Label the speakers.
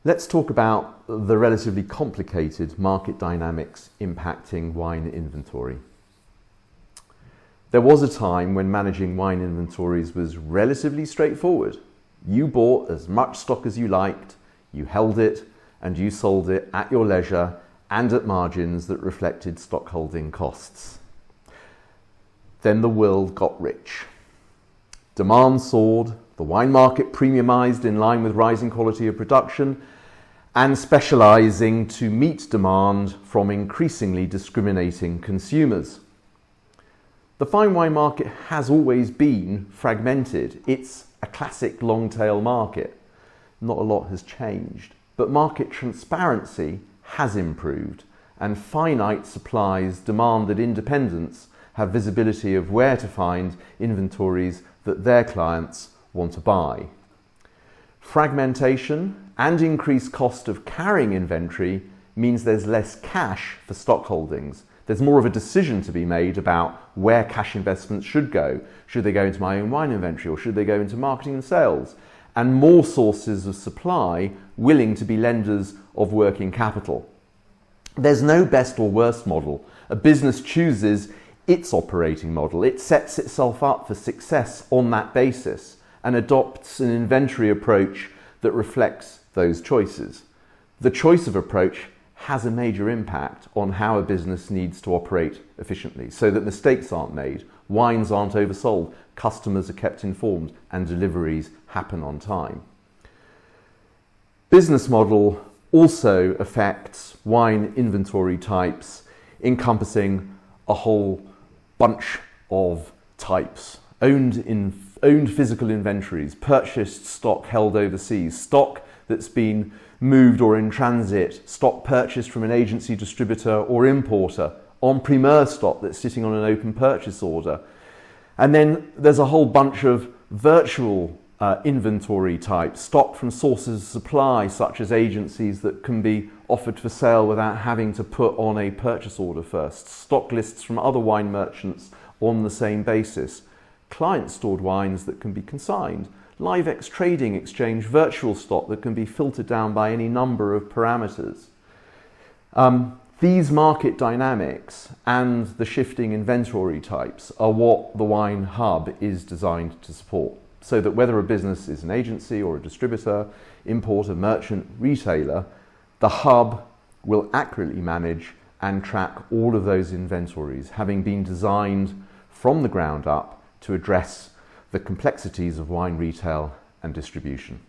Speaker 1: Let's talk about the relatively complicated market dynamics impacting wine inventory. There was a time when managing wine inventories was relatively straightforward. You bought as much stock as you liked, you held it, and you sold it at your leisure and at margins that reflected stockholding costs. Then the world got rich. Demand soared, the wine market premiumized in line with rising quality of production and specializing to meet demand from increasingly discriminating consumers. The fine wine market has always been fragmented. It's a classic long-tail market. Not a lot has changed, but market transparency has improved, and finite supplies demand that independents have visibility of where to find inventories that their clients want to buy. Fragmentation and increased cost of carrying inventory means there's less cash for stock holdings. There's more of a decision to be made about where cash investments should go. Should they go into my own wine inventory or should they go into marketing and sales? And more sources of supply willing to be lenders of working capital. There's no best or worst model. A business chooses its operating model. It sets itself up for success on that basis and adopts an inventory approach that reflects those choices. The choice of approach has a major impact on how a business needs to operate efficiently so that mistakes aren't made, wines aren't oversold, customers are kept informed, and deliveries happen on time. Business model also affects wine inventory types, encompassing a whole bunch of types. Owned physical inventories, purchased stock held overseas, stock that's been moved or in transit, stock purchased from an agency, distributor or importer, en primeur stock that's sitting on an open purchase order. And then there's a whole bunch of virtual inventory types, stock from sources of supply such as agencies that can be offered for sale without having to put on a purchase order first, stock lists from other wine merchants on the same basis, client-stored wines that can be consigned, LiveX trading exchange virtual stock that can be filtered down by any number of parameters. These market dynamics and the shifting inventory types are what the Wine Hub is designed to support, so that whether a business is an agency or a distributor, importer, merchant, retailer, the Hub will accurately manage and track all of those inventories, having been designed from the ground up to address the complexities of wine retail and distribution.